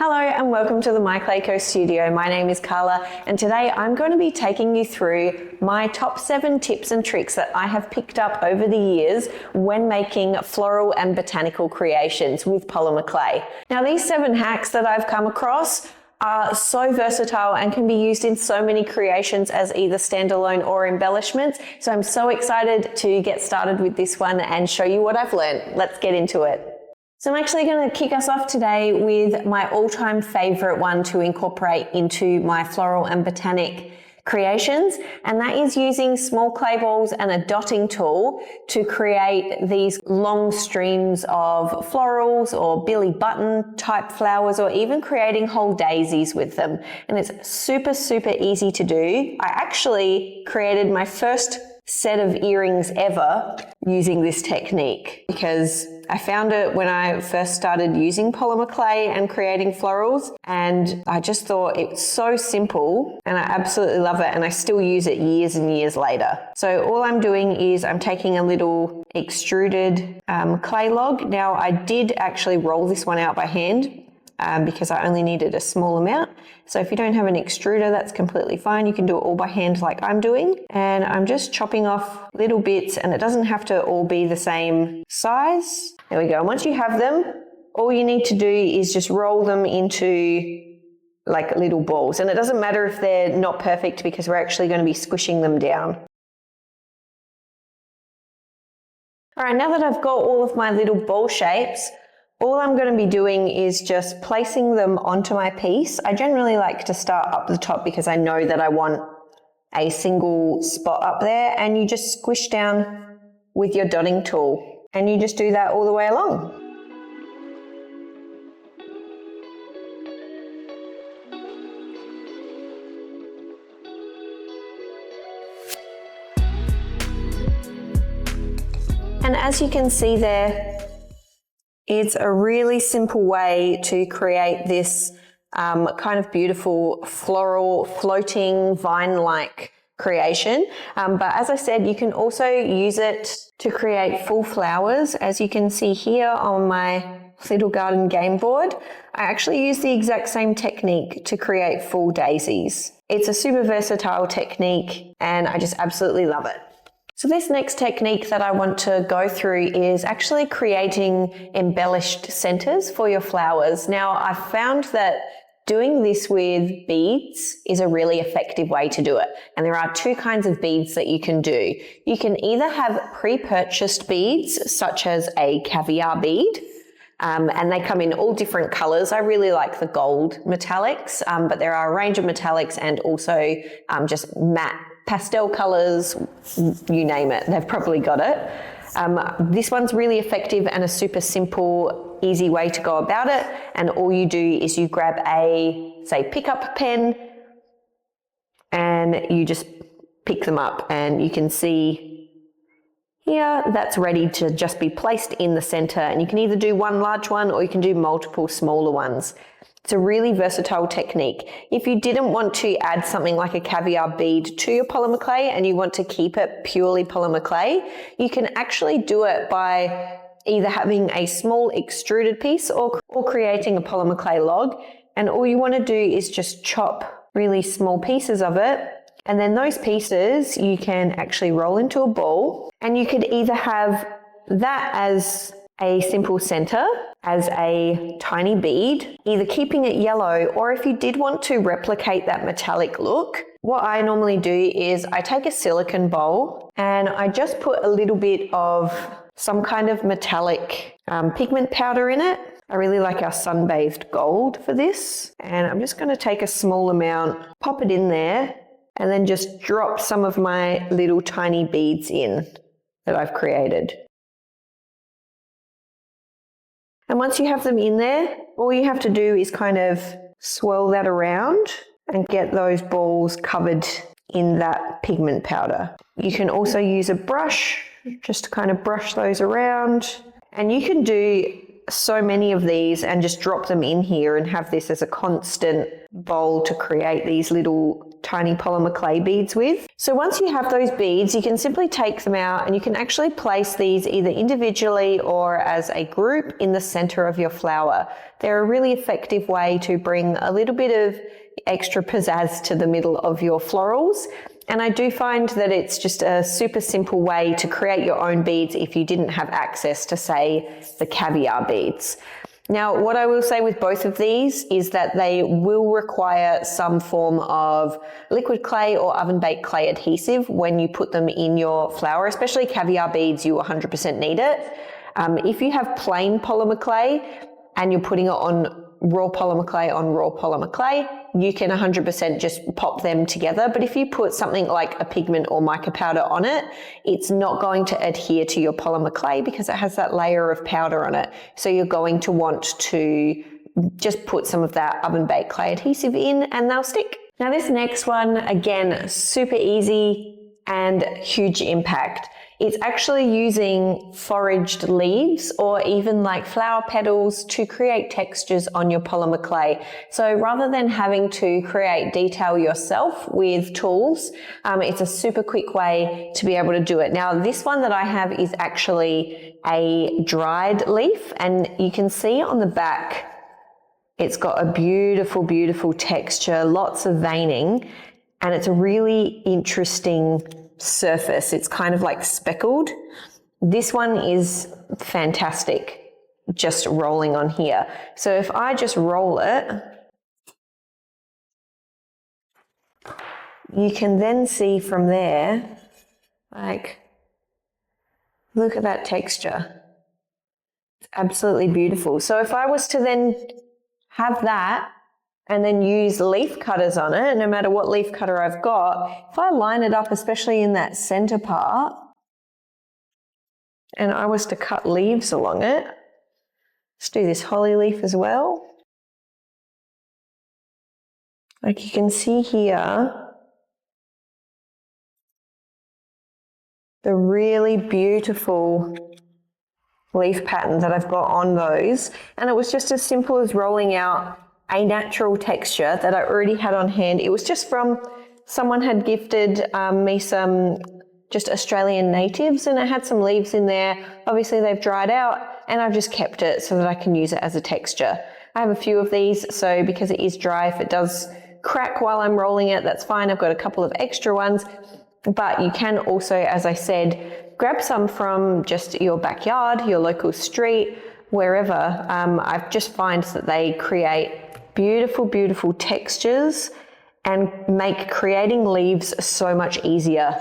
Hello and welcome to the MyClayCo studio. My name is Carla and today I'm going to be taking you through my top 7 tips and tricks that I have picked up over the years when making floral and botanical creations with polymer clay. Now these 7 hacks that I've come across are so versatile and can be used in so many creations as either standalone or embellishments. So I'm so excited to get started with this one and show you what I've learned. Let's get into it. So I'm actually going to kick us off today with my all-time favorite one to incorporate into my floral and botanic creations, and that is using small clay balls and a dotting tool to create these long streams of florals or Billy Button type flowers, or even creating whole daisies with them. And it's super, super easy to do. I actually created my first set of earrings ever using this technique because I found it when I first started using polymer clay and creating florals, and I just thought it was so simple and I absolutely love it, and I still use it years and years later. So all I'm doing is I'm taking a little extruded clay log. Now I did actually roll this one out by hand because I only needed a small amount. So if you don't have an extruder, that's completely fine. You can do it all by hand like I'm doing. And I'm just chopping off little bits, and it doesn't have to all be the same size. There we go. And once you have them, all you need to do is just roll them into like little balls. And it doesn't matter if they're not perfect because we're actually going to be squishing them down. All right, now that I've got all of my little ball shapes, all I'm going to be doing is just placing them onto my piece. I generally like to start up the top because I know that I want a single spot up there, and you just squish down with your dotting tool, and you just do that all the way along. And as you can see there, it's a really simple way to create this kind of beautiful floral floating vine-like creation. But as I said, you can also use it to create full flowers. As you can see here on my little garden game board, I actually use the exact same technique to create full daisies. It's a super versatile technique and I just absolutely love it. So this next technique that I want to go through is actually creating embellished centers for your flowers. Now, I've found that doing this with beads is a really effective way to do it. And there are 2 kinds of beads that you can do. You can either have pre-purchased beads, such as a caviar bead, and they come in all different colors. I really like the gold metallics, but there are a range of metallics and also just matte pastel colors, you name it, they've probably got it. This one's really effective and a super simple, easy way to go about it. And all you do is you grab a, say, pickup pen, and you just pick them up, and you can see here that's ready to just be placed in the center. And you can either do one large one or you can do multiple smaller ones. It's a really versatile technique. If you didn't want to add something like a caviar bead to your polymer clay and you want to keep it purely polymer clay, you can actually do it by either having a small extruded piece or creating a polymer clay log. And all you want to do is just chop really small pieces of it. And then those pieces you can actually roll into a ball, and you could either have that as a simple center, as a tiny bead, either keeping it yellow, or if you did want to replicate that metallic look, what I normally do is I take a silicone bowl and I just put a little bit of some kind of metallic pigment powder in it. I really like our sun-bathed gold for this, and I'm just going to take a small amount, pop it in there, and then just drop some of my little tiny beads in that I've created. And once you have them in there, all you have to do is kind of swirl that around and get those balls covered in that pigment powder. You can also use a brush just to kind of brush those around. And you can do so many of these and just drop them in here and have this as a constant bowl to create these little tiny polymer clay beads with. So once you have those beads, you can simply take them out and you can actually place these either individually or as a group in the center of your flower. They're a really effective way to bring a little bit of extra pizzazz to the middle of your florals. And I do find that it's just a super simple way to create your own beads if you didn't have access to, say, the Caviar beads. Now, what I will say with both of these is that they will require some form of liquid clay or oven-baked clay adhesive when you put them in your flower, especially Caviar beads, you 100% need it. If you have plain polymer clay and you're putting it on raw polymer clay on raw polymer clay, you can 100% just pop them together. But if you put something like a pigment or mica powder on it, it's not going to adhere to your polymer clay because it has that layer of powder on it. So you're going to want to just put some of that oven-baked clay adhesive in and they'll stick. Now this next one, again, super easy and huge impact. It's actually using foraged leaves or even like flower petals to create textures on your polymer clay. So rather than having to create detail yourself with tools, it's a super quick way to be able to do it. Now this one that I have is actually a dried leaf, and you can see on the back, it's got a beautiful, beautiful texture, lots of veining, and it's a really interesting surface. It's kind of like speckled. This one is fantastic, just rolling on here. So if I just roll it, you can then see from there, like, look at that texture. It's absolutely beautiful. So if I was to then have that and then use leaf cutters on it, no matter what leaf cutter I've got, if I line it up, especially in that center part, and I was to cut leaves along it, let's do this holly leaf as well. Like you can see here, the really beautiful leaf pattern that I've got on those. And it was just as simple as rolling out a natural texture that I already had on hand. It was just from someone had gifted me some just Australian natives, and it had some leaves in there. Obviously they've dried out and I've just kept it so that I can use it as a texture. I have a few of these, so because it is dry, if it does crack while I'm rolling it, that's fine. I've got a couple of extra ones, but you can also, as I said, grab some from just your backyard, your local street, wherever. I just find that they create beautiful, beautiful textures and make creating leaves so much easier.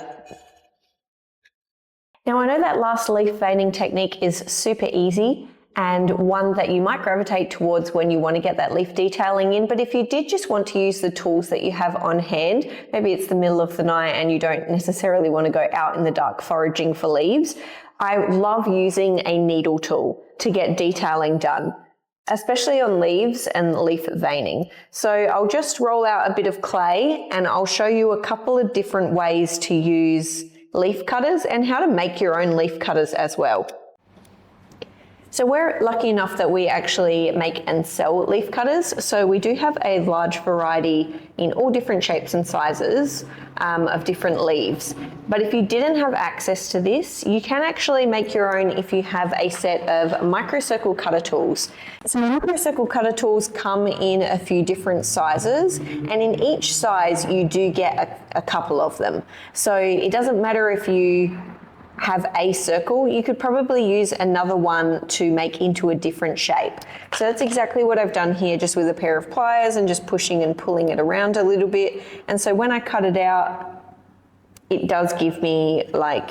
Now I know that last leaf veining technique is super easy and one that you might gravitate towards when you want to get that leaf detailing in, but if you did just want to use the tools that you have on hand, maybe it's the middle of the night and you don't necessarily want to go out in the dark foraging for leaves, I love using a needle tool to get detailing done, especially on leaves and leaf veining. So I'll just roll out a bit of clay and I'll show you a couple of different ways to use leaf cutters and how to make your own leaf cutters as well. So we're lucky enough that we actually make and sell leaf cutters. So we do have a large variety in all different shapes and sizes of different leaves. But if you didn't have access to this, you can actually make your own if you have a set of microcircle cutter tools. So microcircle cutter tools come in a few different sizes, and in each size you do get a couple of them. So it doesn't matter if you have a circle, you could probably use another one to make into a different shape. So that's exactly what I've done here, just with a pair of pliers and just pushing and pulling it around a little bit. And so when I cut it out, it does give me like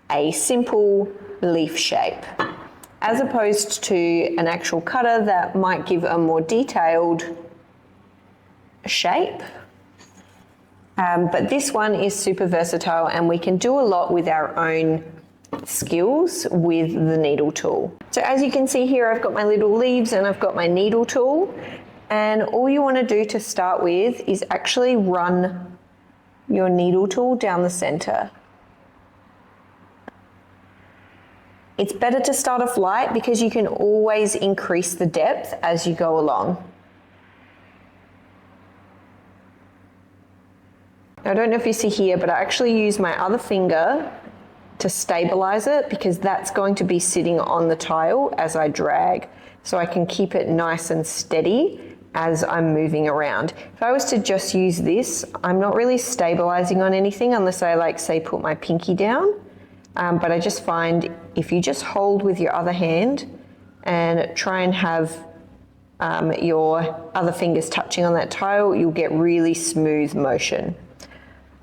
a simple leaf shape, as opposed to an actual cutter that might give a more detailed shape. But this one is super versatile and we can do a lot with our own skills with the needle tool. So as you can see here, I've got my little leaves and I've got my needle tool, and all you want to do to start with is actually run your needle tool down the center. It's better to start off light because you can always increase the depth as you go along. I don't know if you see here, but I actually use my other finger to stabilize it because that's going to be sitting on the tile as I drag. So I can keep it nice and steady as I'm moving around. If I was to just use this, I'm not really stabilizing on anything unless I like say put my pinky down. But I just find if you just hold with your other hand and try and have your other fingers touching on that tile, you'll get really smooth motion.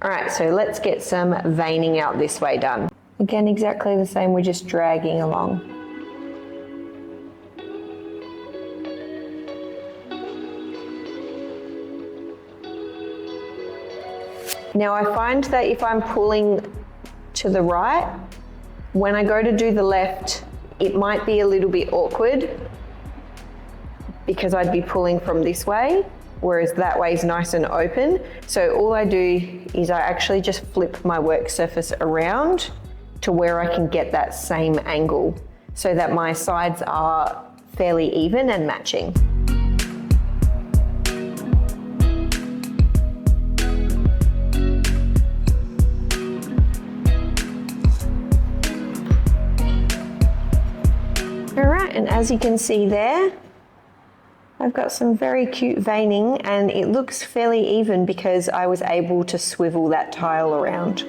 All right, so let's get some veining out this way done. Again, exactly the same, we're just dragging along. Now I find that if I'm pulling to the right, when I go to do the left, it might be a little bit awkward because I'd be pulling from this way, whereas that way is nice and open. So all I do is I actually just flip my work surface around to where I can get that same angle so that my sides are fairly even and matching. All right, and as you can see there, I've got some very cute veining and it looks fairly even because I was able to swivel that tile around.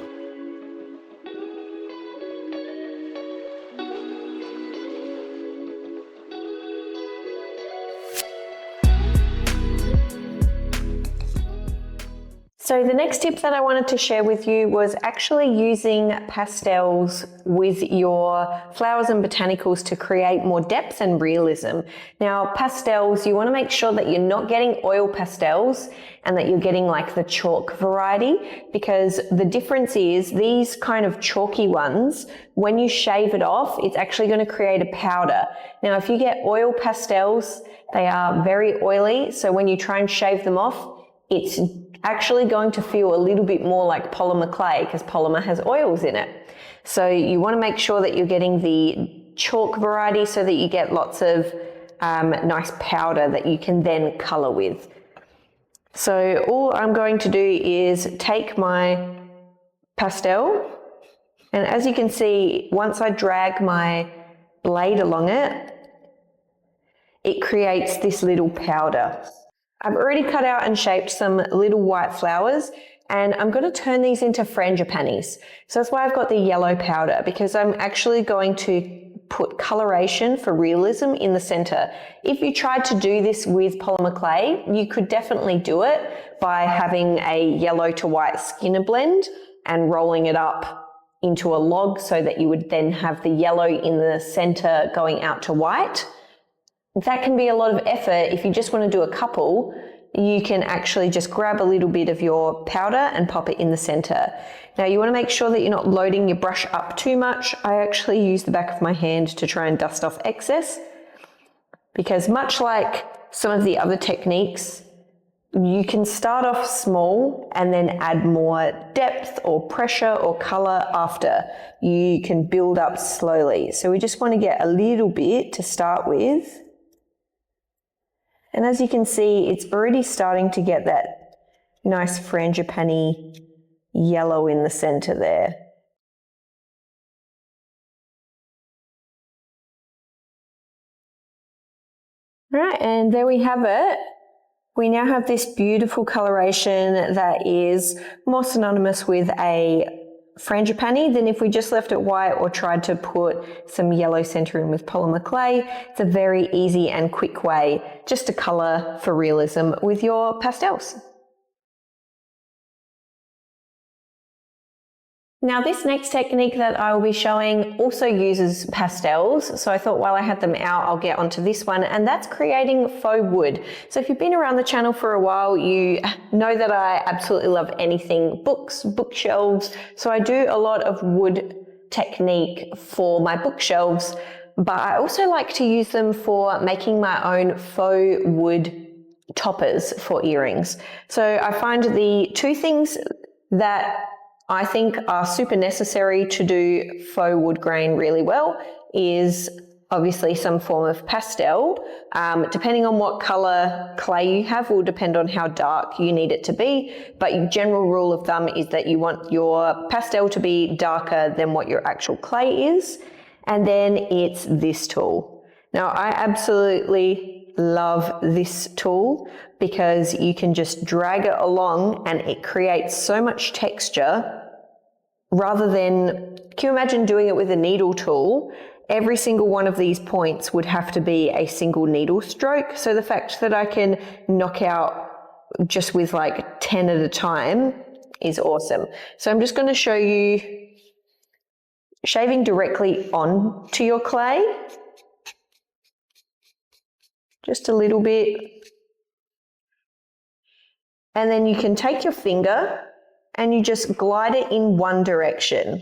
So the next tip that I wanted to share with you was actually using pastels with your flowers and botanicals to create more depth and realism. Now pastels, you want to make sure that you're not getting oil pastels and that you're getting like the chalk variety, because the difference is these kind of chalky ones, when you shave it off, it's actually going to create a powder. Now if you get oil pastels, they are very oily, so when you try and shave them off, it's actually going to feel a little bit more like polymer clay because polymer has oils in it. So you want to make sure that you're getting the chalk variety so that you get lots of nice powder that you can then color with. So all I'm going to do is take my pastel, and as you can see, once I drag my blade along it, it creates this little powder. I've already cut out and shaped some little white flowers, and I'm going to turn these into frangipanis. So that's why I've got the yellow powder, because I'm actually going to put coloration for realism in the center. If you tried to do this with polymer clay, you could definitely do it by having a yellow to white skinner blend and rolling it up into a log so that you would then have the yellow in the center going out to white. That can be a lot of effort. If you just want to do a couple, you can actually just grab a little bit of your powder and pop it in the center. Now you want to make sure that you're not loading your brush up too much. I actually use the back of my hand to try and dust off excess, because much like some of the other techniques, you can start off small and then add more depth or pressure or color after. You can build up slowly. So we just want to get a little bit to start with. And as you can see, it's already starting to get that nice frangipani yellow in the center there. All right, and there we have it. We now have this beautiful coloration that is more synonymous with a frangipani than if we just left it white or tried to put some yellow center in with polymer clay. It's a very easy and quick way just to color for realism with your pastels. Now this next technique that I will be showing also uses pastels, so I thought while I had them out I'll get onto this one, and that's creating faux wood. So if you've been around the channel for a while, you know that I absolutely love anything books, bookshelves, so I do a lot of wood technique for my bookshelves, but I also like to use them for making my own faux wood toppers for earrings. So I find the two things that I think are super necessary to do faux wood grain really well is obviously some form of pastel. Depending on what color clay you have will depend on how dark you need it to be, but general rule of thumb is that you want your pastel to be darker than what your actual clay is. And then it's this tool. Now I absolutely love this tool because you can just drag it along and it creates so much texture rather than, can you imagine doing it with a needle tool? Every single one of these points would have to be a single needle stroke. So the fact that I can knock out just with like 10 at a time is awesome. So I'm just going to show you shaving directly onto your clay. Just a little bit. And then you can take your finger and you just glide it in one direction.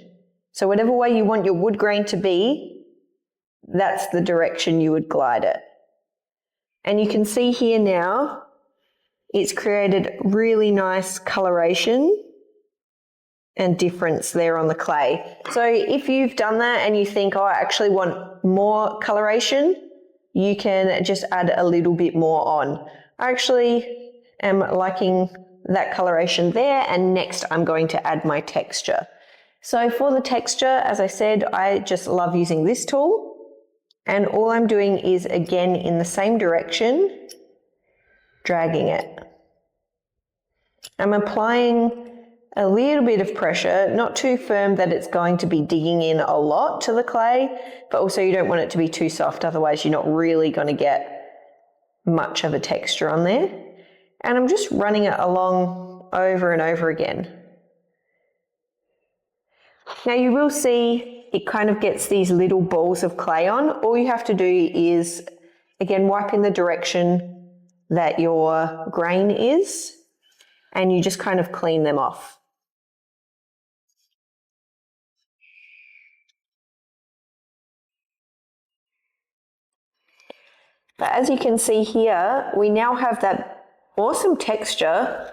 So whatever way you want your wood grain to be, that's the direction you would glide it. And you can see here now, it's created really nice coloration and difference there on the clay. So if you've done that and you think, oh, I actually want more coloration, you can just add a little bit more on. I actually am liking that coloration there, and next I'm going to add my texture. So for the texture, as I said, I just love using this tool. And all I'm doing is, again, in the same direction, dragging it. I'm applying a little bit of pressure, not too firm that it's going to be digging in a lot to the clay, but also you don't want it to be too soft, otherwise you're not really going to get much of a texture on there. And I'm just running it along over and over again. Now you will see it kind of gets these little balls of clay on. All you have to do is, again, wipe in the direction that your grain is, and you just kind of clean them off. But as you can see here, we now have that awesome texture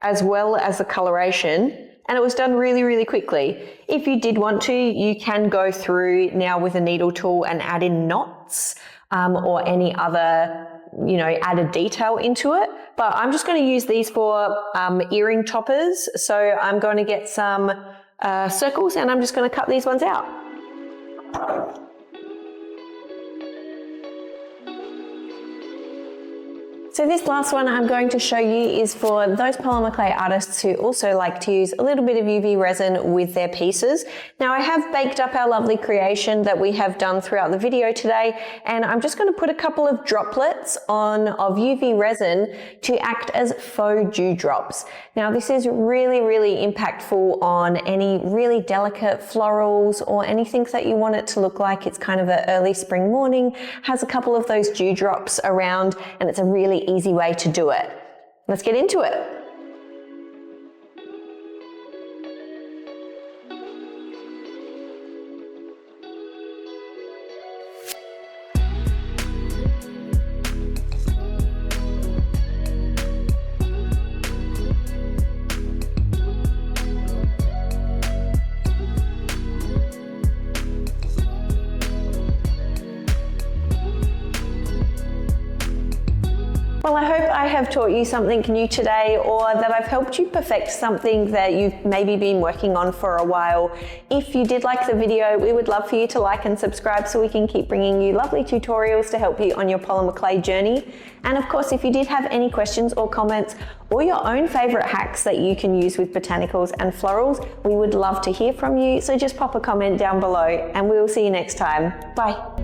as well as the coloration. And it was done really, really quickly. If you did want to, you can go through now with a needle tool and add in knots or any other, added detail into it. But I'm just going to use these for earring toppers. So I'm going to get some circles and I'm just going to cut these ones out. So this last one I'm going to show you is for those polymer clay artists who also like to use a little bit of UV resin with their pieces. Now I have baked up our lovely creation that we have done throughout the video today, and I'm just going to put a couple of droplets of UV resin to act as faux dewdrops. Now this is really, really impactful on any really delicate florals or anything that you want it to look like it's kind of an early spring morning, has a couple of those dewdrops around, and it's a really easy way to do it. Let's get into it. Well, I hope I have taught you something new today, or that I've helped you perfect something that you've maybe been working on for a while. If you did like the video, we would love for you to like and subscribe so we can keep bringing you lovely tutorials to help you on your polymer clay journey. And of course, if you did have any questions or comments or your own favorite hacks that you can use with botanicals and florals, we would love to hear from you. So just pop a comment down below and we will see you next time. Bye.